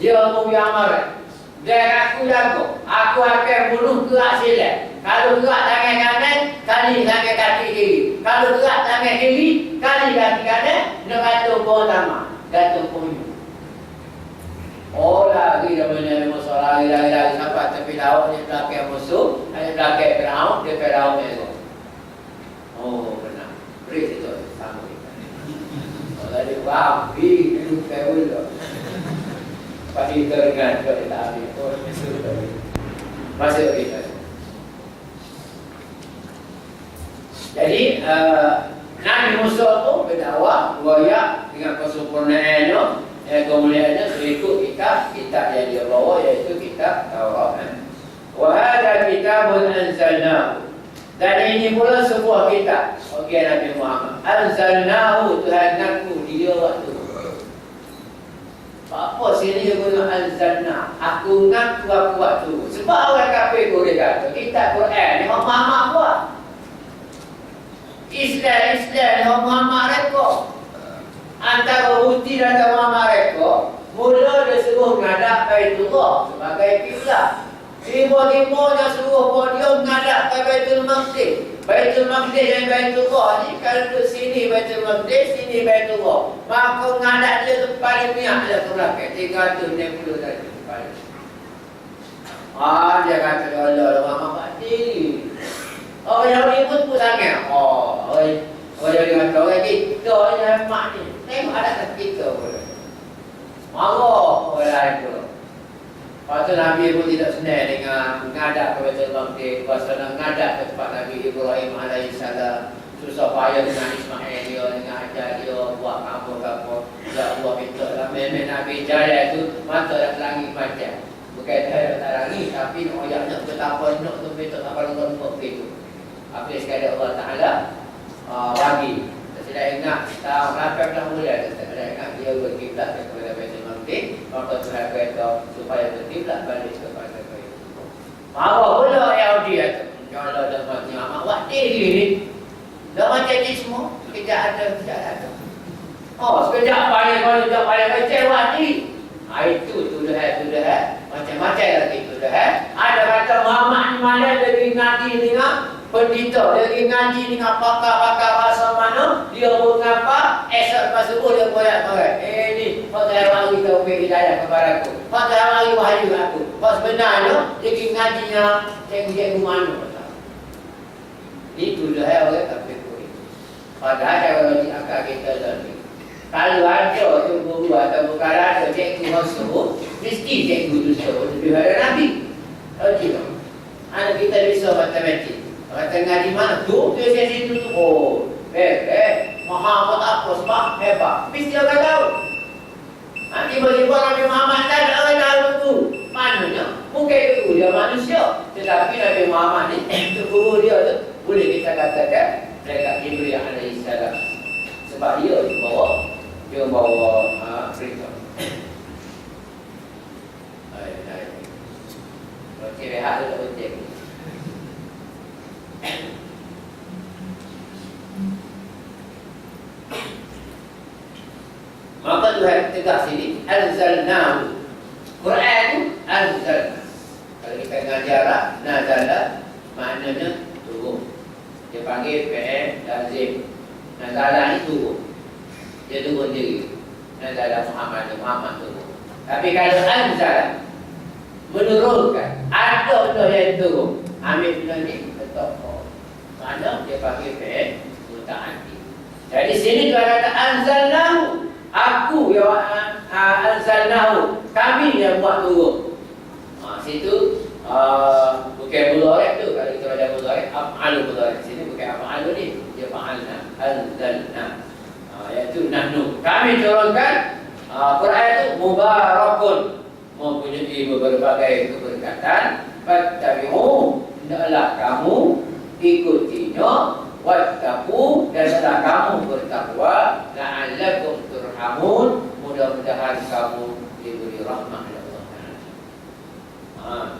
Dia mau beramal. Dan aku jago, aku akan bunuh gerak silat. Kalau gerak tangan kanan, kali tangan kaki kiri. Kalau gerak tangan kiri, kali kaki kanan, dia gantung pertama, gantung punyu. Lagi dia punya musuh, lagi sampai tepi laut, dia belakang musuh, dia belakang Firaun, dia Firaun itu. Benar. Beri itu sama kita. Jadi, wow, hidup kayak dulu. Pasti teringat kalau kita ambil masuk kita. Jadi Nabi Musa itu berdakwah buaya dengan kesempurnaannya, kemuliaannya berikut kitab yang dia bawa yaitu kitab Taurat. Wa hadha kitabun anzalnahu. Dan ini pula sebuah kitab. Okey, Nabi Muhammad. Anzalnahu, Tuhan ngaku dia waktu. Apa sini dia guna anzalna? Aku ngaku aku waktu. Sebab orang kafir boleh kata kitab Quran ni Muhammad buat. Islam ni Muhammad reka. Antara bukti dan Muhammad reka, mula dia suruh ngadap Baitullah sebagai kiblat. Tiba-tiba dia suruh dia menghadap ke Baitul Maqdis. Baitul Maqdis dan Baitullah ni kalau duduk sini Baitul Maqdis, sini Baitullah. Maka menghadap dia tu paling minyak dia ke belakang. 360 tadi. Dia kata Allah Muhammad mati. Orang Yahudi pun sangat. Orang Yahudi kata orang kita ni hemat ni. Tengok adat kita pun. Marah orang lain pun. Lepas tu Nabi pun tidak senang dengan menghadap ke Baitul Maqdis. Lepas tu menghadap ke tempat Nabi Ibrahim AS. Susah payah dengan Ismail dia, dengan ajar dia, buat apa-apa. Ya Allah minta lah. Memang Nabi jalan tu, mata dah langit macam. Bukan tak langit, tapi ayatnya betapa nak tu minta apa lembut begitu. Apa sekali Allah Ta'ala bagi. Saya ingat tahun 18 bulan saya ingat dia berkiblat kepada Baitul Maqdis, maka Tuhan kata supaya berkiblat balik kepada Baitul. Marah pula Yahudi itu. Kalau dah macam amat waktu ni, dah macam ni semua, sekejap ada. Sekejap paling macam waktu. Itu dah. Macam-macam lagi itu dah. Ada kata Muhammad ni malah lagi ngaji dengan pendeta, lagi ngaji dengan pakar-pakar bahasa mana, dia pun ngapa, esok lepas subuh dia koyak-koyak. Ni, Pak Tuhan mari taufik hidayah kepada aku. Pak Tuhan mari wahyu aku. Pak sebenarnya, lagi ngajinya, cikgu-cikgu mana. Itu dah orang kafir kuih. Padahal kalau di akal kita tadi, kalau ada tu guru atau bukan ada cikgu masuk, mesti cikgu tu suruh lebih pada Nabi. Tidak. Anak kita bisa matematik. Tengah di mana? Tu dia situ tu. Muhammad apa sebab hebat. Mesti orang tahu. Tiba-tiba Nabi Muhammad tak ada orang tahu tu. Maknanya bukan guru dia manusia, tetapi Nabi Muhammad ni tu guru dia tu. Boleh kita katakan mereka Jibril alaihi salam. Sebab dia bawa berita. Okey, rehat dulu penting. Maka Tuhan tegas sini anzalnahu. Quran tu anzalna. Kalau kita ngajar nazala maknanya turun. Dia panggil fi'il lazim. Nazala ni turun. Dia turun diri. Nazala Muhammad turun. Tapi kalau anzal menurunkan, ada benda yang turun. Ambil benda ni betul. Mana dia panggil fi'il muta'addi. Jadi sini Tuhan kata anzalnahu. Aku yang anzalnahu. Kami yang buat turun. Situ bukan mudhari' tu. Kalau kita ada mudhari', af'alu mudhari'. Sini bukan af'alu ni. Dia fa'alna, anzalna. Iaitu nahnu. Kami turunkan Quran itu mubarakun, mempunyai berbagai keberkatan. Fattabi'u, hendaklah kamu ikutinya. Wattaqu, dan hendaklah kamu bertakwa. La'allakum turhamun, mudah-mudahan kamu diberi rahmat oleh Allah Ta'ala.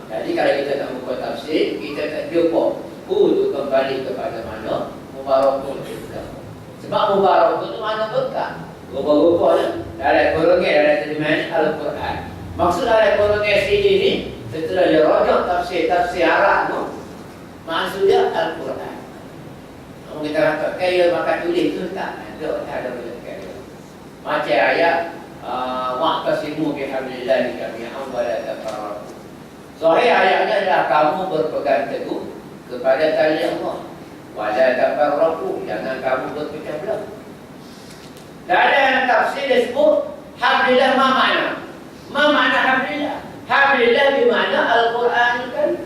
Jadi kalau kita nak buka tafsir, kita tak jumpa itu kembali kepada mana? Mubarakun. Sebab mubarakun itu mana berkah. Rupa-rupanya dalam golongan dalam terjemahan Al-Quran. Maksud dalam golongan sini ni, setelah dia rojak tafsir Arab tu, maksudnya Al-Quran. Kalau kita kata kaya maka tulis tu tak ada benda kaya. Macam ayat wa'tasimu bihablillahi jami'an wa la tafarraqu. Zahir ayatnya adalah kamu berpegang teguh kepada tali Allah. Wa la tafarraqu, jangan kamu berpecah belah. Dalam tafsir disebut hablillah ma makna? Ma makna hablillah? Hablillah bermakna Al-Quran kan?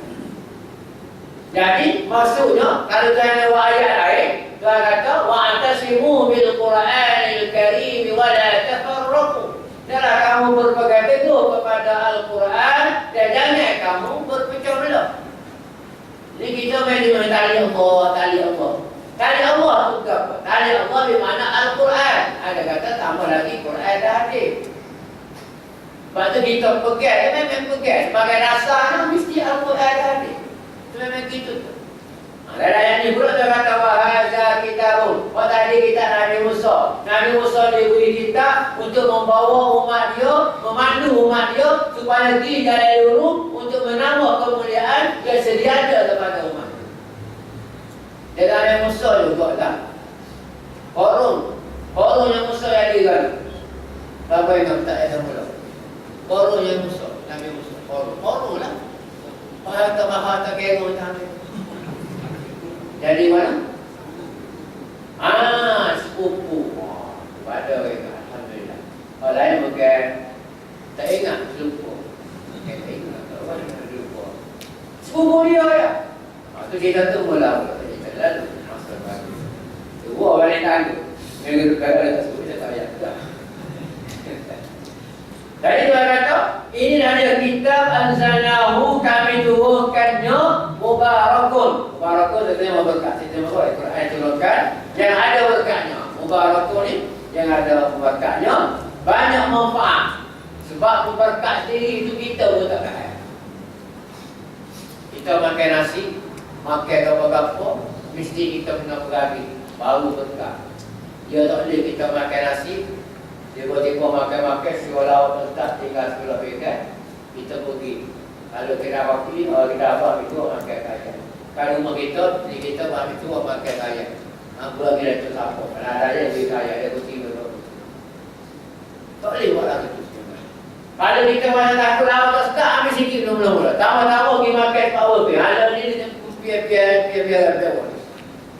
Jadi maksudnya kalau Tuhan ada ayat lain, Tuhan kata wa'tasimu bil Qur'anil Karim wa la tafarraqu. Janganlah kamu berpegang teguh kepada Al-Quran dan jangan kamu berpecah belah. Jadi kita main di mana tali Allah, tali Allah. Tali Allah itu apa? Tali Allah bermakna Al-Quran. Ada kata tambah lagi Quran dan hadis. Sebab tu kita pegang, memang pegang. Sebagai dasarnya mesti Al-Quran dan hadis. Itu memang gitu tu. Dan ayat ni pula dia kata wahaza kitabun. Oh tadi kita Nabi Musa. Nabi Musa diberi kita untuk membawa umat dia, memandu umat dia supaya pergi dari dulu untuk menambah kemuliaan yang sedia ada kepada umat. Dia Nabi Musa juga lah. Korun yang Musa yang digali. Apa yang tak ada mula. Korun yang Musa, Nabi Musa. Korun lah. Orang tak mahal tak kira macam jadi mana? Sepupu. Pada mereka, alhamdulillah. Orang lain bukan tak ingat, lupa. Tak ingat, lupa. Sepupu dia ya. Itu kita tu mula. Kita lalu masa baru. Dua balik tangga. Yang kalau tak sebut kita tak payah. Jadi Tuhan kata, ini ada kitab anzalnahu, kami turunkannya mubarakun. Mubarakun artinya berkat. Kita mahu Al-Quran turunkan yang ada berkatnya. Mubarakun ni yang ada berkatnya, banyak manfaat. Sebab berkat sendiri itu kita pun tak kaya. Kita makan nasi, makan apa-apa, mesti kita kena berhabis baru berkat. Dia tak boleh kita makan nasi, tiba-tiba makan-makan, seolah tetap tinggal sekolah pegang, kita pergi. Kalau kita wakil, kita apa itu makan kaya. Kalau rumah kita, kita makan itu makan kaya. Apa lagi dah tu siapa? Kalau ada yang lebih kaya, dia bertiga tu. Tak boleh buat lagi tu. Kalau kita macam takut lawak tak suka, ambil sikit mula-mula. Tambah-tambah pergi makan power pay. Kalau ni biar.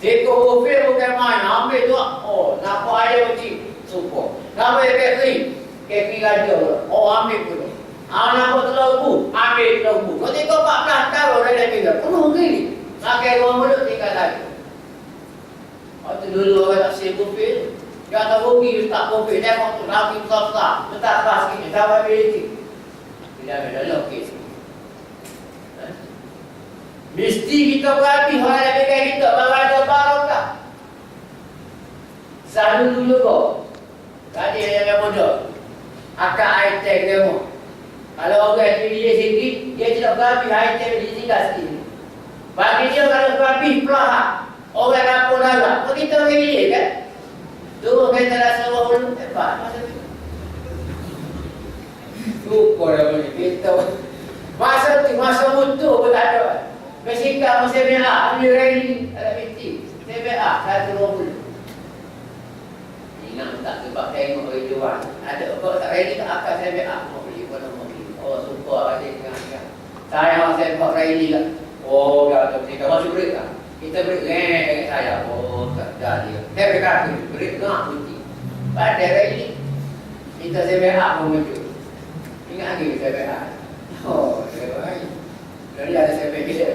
Teko buffet bukan main, ambil tu. Oh, nampak air kecil. Super. Nama kekri raja. Oh, ambil pula. Nampak telur bu, ambil telur bu. Kau tengok 14 tahun dah dah tinggal. Penuh gini. Makan ruang mulut tinggal lagi. Waktu dulu orang tak sibuk buffet. Dia tak rugi, tak buffet. Tengok tu, lagi besar-besar. Letak pas sikit, sampai bilik. Tidak ada lokis. Mesti kita berhati orang yang pegang kita. Baru ada barokah. Selalu juga. Tadi yang muda, akak high-tech demo. Kalau orang dia sikit, dia tidak berhabis high-tech dia tinggal sikit. Bagi dia kalau berhabis pelahak, orang dapur darah. Kalau kita orang dia kan? Turun kereta dah sewa dulu, hebat masa tu. Lupa dah boleh. Kita masa tu, masa mutu pun tak ada. Bersikap masa BA, ambil rally, ada binti. CBA, 120. Ingat tak sebab tengok orang jual. Ada apa tak ready tak akan saya backup. Mau beli pun mau beli. Oh super ada ingat. Saya saya buat ready lah. Oh dah tu kita masuk break lah. Kita break dengan saya. Oh tak jadi. Saya berkata break nak bunyi. Pada ready. Kita saya backup mau muncul. Ingat lagi saya backup. Oh saya baik. Jadi ada saya backup.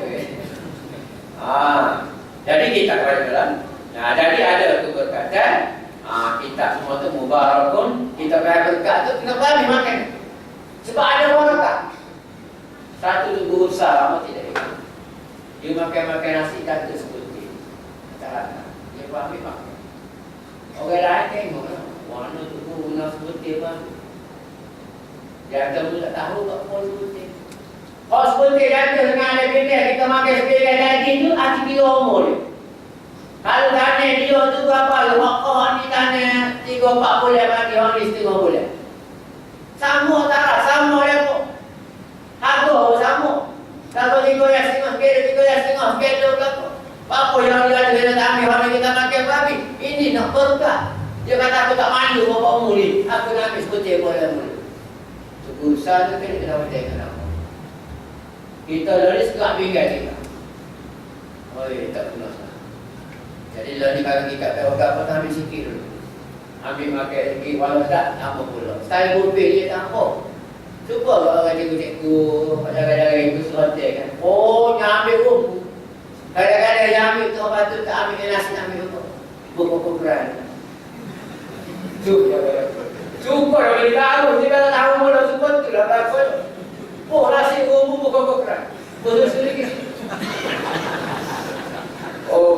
Jadi kita berjalan. Nah jadi ada keberkatan. Kita semua tu mubarakun, kita kaya berkat tu kita berani makan. Sebab ada barakah. Satu tu guru besar lama tidak ingat. Dia makan nasi dan tu seperti kata dia berani makan. Orang lain tengok lah. Mana tu guru nasi seperti apa. Dia ada pun tak tahu tak apa seperti. Kalau seperti ada dengan ada benda kita makan seperti daging tu, hati kira umur dia. Kalau tanya dia tu berapa? Oh, ni tanya 3-4 bulan bagi orang ni 3 bulan. Sama tak lah, sama dia pun. Harga pun sama. Kalau 3,5 kilo, 3,5 kilo berapa? Apa yang dia ada tak ambil orang kita makan babi? Ini nak berkah. Dia kata aku tak mandu bapak umur ni. Aku nak ambil seperti boleh mula. Itu urusan tu kena macam kenapa. Kita dari sekak pinggan kita. Oh ya, tak guna. Jadi lah ni kalau kita apa ambil sikit dulu. Ambil makan sikit, walau tak, tambah pula. Style buffet dia tambah. Cuba orang cikgu-cikgu, kadang-kadang itu hotel kan. Oh, yang ambil rumpu. Kadang-kadang yang ambil tu orang tu tak ambil nasi, ambil rumpu. Buku-bukuran. Cuba dah boleh tahu. Jika tak tahu mula cuba tu lah. Oh, nasi rumpu buku-bukuran. Betul sedikit.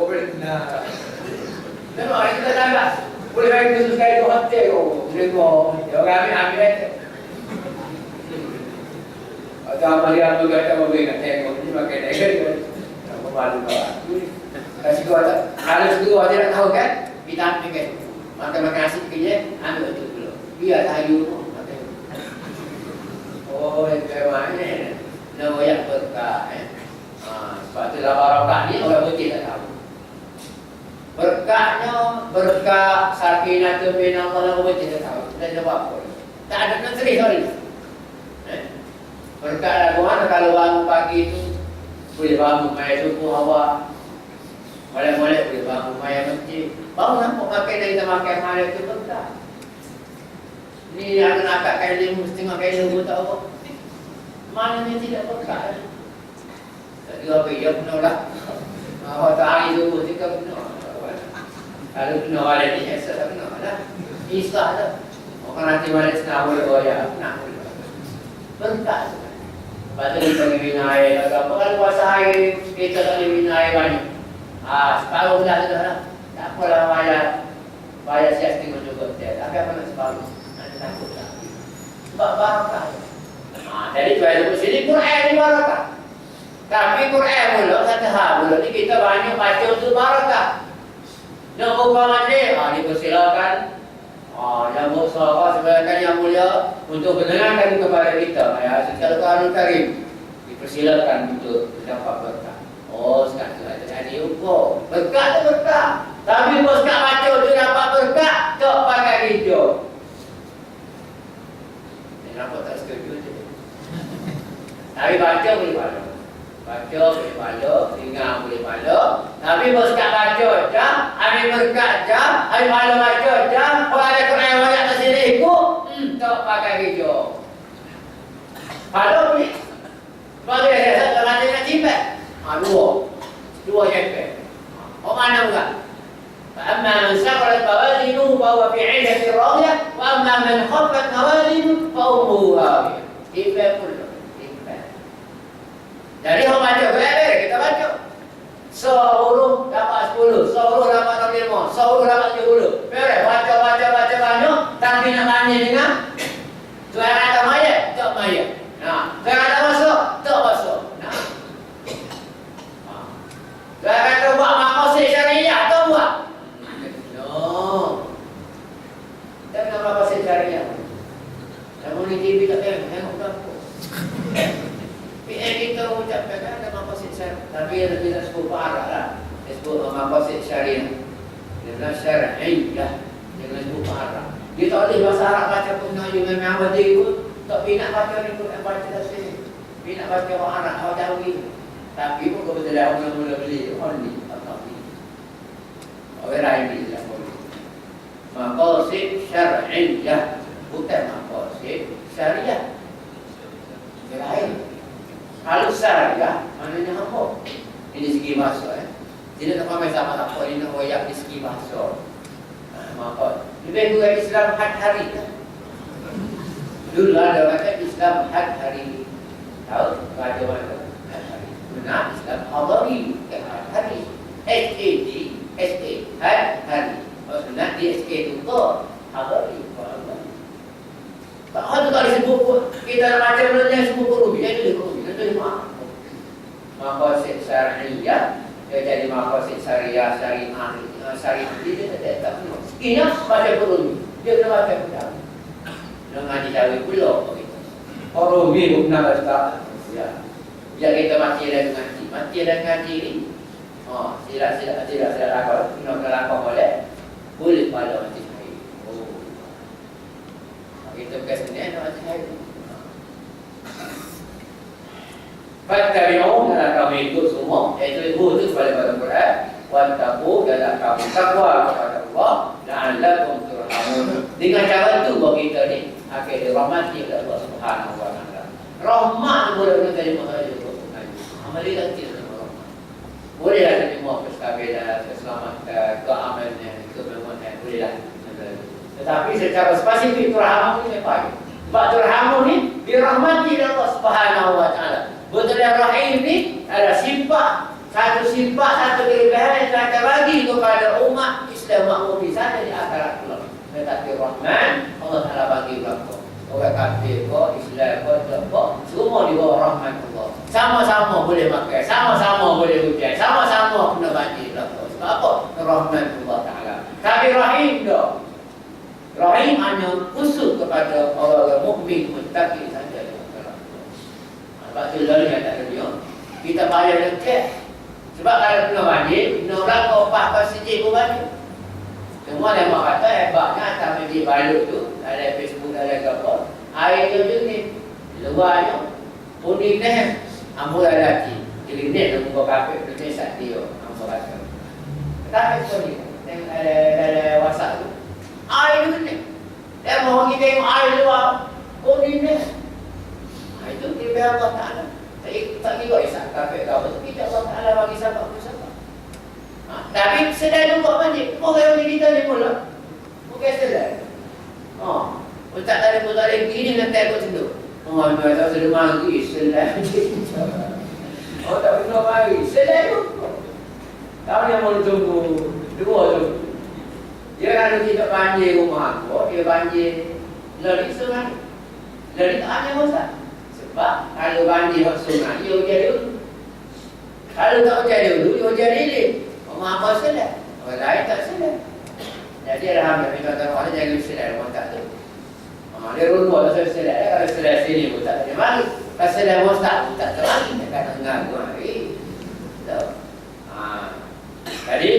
benar. Memang kita tambah. Boleh bagi khusus sekali ke hotel. Boleh kau. Ya orang ambil aja. Atau apa dia ambil kata mobil nak tengok. Ini pakai negara. Apa malu kau. Kasih kau ada. Kalau situ ada nak tahu kan? Kita ambil kan. Makan asyik kerja. Ambil itu dulu. Biar tahu. Oh, itu mana? Nama yang berkah. Sebab itulah barakah ni orang putih tak tahu. Berkahnya berkah sakinatul minallah orang putih tak tahu. Dan jawab apa? Tak ada menteri sorry. Berkah lagu mana kalau bangun pagi itu boleh bangun maya subuh awak. Boleh-boleh boleh bangun maya masjid. Bangun nampak makan kita makan maya itu berkah. Ni yang nak akak ilmu mesti makan ilmu tak apa. Mana ni tidak berkah. Tak ada apa dia penuh lah. Awak tak hari subuh juga penuh. Kalau penuh ada ni esok tak penuh lah. Islah lah. Orang nanti balik senang boleh goyak. Nak boleh. Berkah. Lepas tu kita pergi minum air. Apa kalau puasa air kita tak boleh minum air banyak. Separuh dah sudah lah. Tak apalah bayar siasat juga. Tapi apa nak separuh? Nanti takut tak. Sebab barakah. Jadi tuan-tuan sini Quran ni barakah. Tapi Quran pula satu hal pula ni kita banyak baca untuk barakah. Nak buka majlis, dipersilakan. Yang bersama sebenarnya yang mulia untuk mendengarkan kepada kita. Secara Al-Quran Karim dipersilakan untuk dapat berkah. Sekarang jadi ukur. Berkah tu berkah. Tapi bos tak baca tu dapat berkah, tak pakai hijau. Nampak tak setuju je. Tapi baca boleh baca. Baca boleh baca, dengar boleh baca. Tapi bos tak baca je, ambil berkat je, ambil baca baca je. Kalau ada Quran banyak kat sini ikut, tak pakai hijau. Kalau boleh. Kalau dia rasa kalau dia nak cipet. Dua cipet. Mana enggak? فأما من ثقلت موازينه فهو في عيشة راضية وأما من خفت موازينه فأمه هاوية. Ibadah pula. Jadi orang baca beres kita baca. 10 dapat 10, 10 dapat 65, 10 dapat 70. Beres baca banyak tapi nak tanya dengan tuan kata mayat, tak mayat. Tuan kata masuk, tak masuk. Tuan kata buat maqasid syariah, tak buat. Tak nak maqasid syariah. Namun ni TV tak tengok apa. Kita ucapkan ada maqasid syariah. Tapi dia tidak sebut parah lah. Dia sebut maqasid syariah. Dia bilang syariah. Jangan sebut parah. Dia tak boleh bahasa Arab baca pun dengan Ahmadi pun. Tak nak baca ni pun nak baca dah sini. Dia nak baca orang Arab, orang tahu gitu. Tapi pun kebetulan orang mula beli. Orang ni tak tahu ni. Orang lain ni tak boleh. Maqasid syariah. Bukan maqasid syariah. Yang lain. Kalau syariah, maknanya apa? Ini segi bahasa. Tidak nak ramai sama apa ini nak royak di segi bahasa. Maka lebih kurang Islam had hari. Dulu ada kata Islam had hari. Tahu? Ada mana? Had hari. Benar Islam hadari. Had hari. SAD, SA, had hari. Maksudnya di SK itu hadari. Tak ada tak disebut pun. Kita nak baca benda sebut rubi. Jadi rubi. Itu maqasid syariah. Dia jadi maqasid syariah, syariah. Syariah dia tak penuh. Sekian baca rubi. Dia kena baca pun. Dia ngaji cawe pula. Rubi pun nak baca. Biar kita mati dan ngaji. Mati dan ngaji ni. Sila lakon. Nak lakon boleh. Boleh pada mati. Kita bukan sebenarnya nak cahaya. Fattabi'u dan kami ikut semua. Iaitu itu kepada Quran. Wattaqu dan kami takwa kepada Allah. La'allakum turhamun. Dengan cara itu bahawa kita ni akan dirahmati oleh Allah Subhanahu wa taala. Rahmat boleh kita terima saja Allah. Amalia tidak rahmat. Bolehlah terima kestabilan, keselamatan, keamanan, kemewahan. Bolehlah. Tetapi secara spesifik turhamun ini apa? Sebab turhamun ini dirahmati oleh Allah Subhanahu wa taala. Betul yang rahim ini ada sifat Satu sifat, satu kelebihan yang kita bagi kepada umat Islam makmum di sana di akhirat kelak. Tetapi Rahman Allah Taala bagi belakang. Orang kafir ko, Islam ko, semua di bawah rahmat Allah. Sama-sama boleh makan, sama-sama boleh hujan, sama-sama kena banjir belakang. Sebab apa? Rahmat Allah Taala. Tapi Rahim dah. Rahim hanya khusus kepada orang mukmin muttaqi saja. Sebab tu lalu yang tak ada. Kita bayar dekat. Sebab kalau kena banjir, kena orang kau pas sejik pun banjir. Semua yang kata hebatnya atas masjid balut tu, ada Facebook, ada apa, air tu jernih, luarnya kuning ni, ambil lelaki, jernih tu muka kapit tu ni saat dia, ambil kata. Tetapi kuning, tengok ada WhatsApp tu, air tu jernih. Dia mahu kita tengok air luar, kuning ni. Itu kira Allah Ta'ala. Tak kira isak kapit kau, tapi Allah Ta'ala bagi sahabat tu sahabat. Tapi sedar juga banjir. Orang yang kita ni pula bukan sedar. Tak ada pun tak ada gini nak tengok macam tu. Tak sedar mari sedar. Tak pernah mari sedar juga. Tahu yang mau tunggu dua tu. Dia kalau tidak banjir rumah aku, dia banjir lari sungai. Lari tak ada masalah. Sebab kalau banjir sungai, dia hujan dulu. Kalau tak hujan dulu, dia hujan lilin. Orang apa sedar, orang lain tak sedar. Jadi alhamdulillah kita tahu jangan sedar orang tak tu. Dia rumah tak sedar, kalau sedar sini pun tak ada mari. Kalau sedar mustaq pun tak ada mari. Dia kata mengganggu hari. Jadi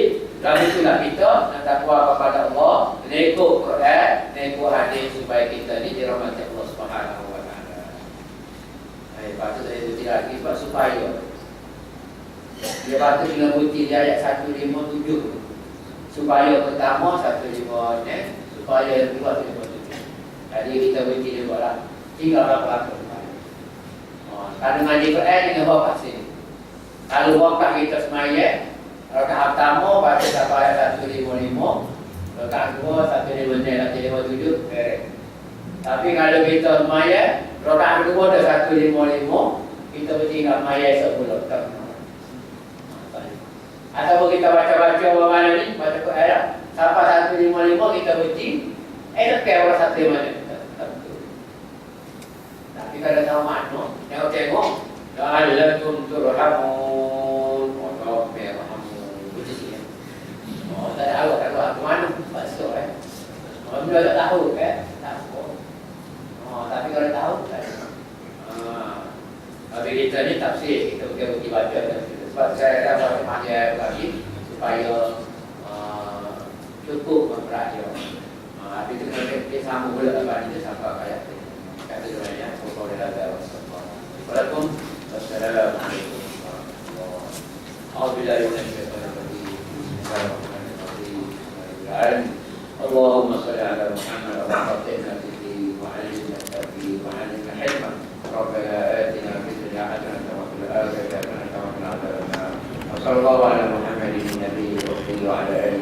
dalam itulah kita nak takwa kepada Allah, ikut Quran, ikut hadis supaya kita ni dirahmati Allah Subhanahu Wa Taala. Patut saya itu tidak lagi sebab supaya dia patut dengan bukti di ayat 157 supaya pertama 15 ni supaya yang kedua 157. Jadi kita bukti dia buatlah tinggal berapa kalau ngaji Quran dengan bapak sini. Kalau bapak kita semayang rakaat pertama baca sampai ayat 155, rakaat kedua 156, 157 tapi kalau kita semayang rakaat kedua dah 155, kita bertinggal semayang 10 tak. Atau kita baca-baca mana ni, baca Quran sampai 155 kita berhenti, tak orang 155. Tapi kalau tahu makna, tengok la'allakum turhamun, Allah merhamun. Itu sikit. Tak tahu aku mana masuk Orang tak tahu tak tahu. Tapi kalau tahu tak. Tapi kita ni tafsir, kita pergi baca sebab saya dah baca lagi supaya cukup mempelajari. Tapi itu nanti sambung pula apa ni sampai kayak kata dia pokok dia ada Assalamualaikum wassalamualaikum warahmatullahi wabarakatuh. اللهم صل على محمد وعلمنا الدين وعلمنا التوحيد وعلمنا الحكمة. ربنا آتنا في الدنيا حسنة وفي الآخرة حسنة وقنا عذاب النار. وصلى الله على محمد النبي وعلى آله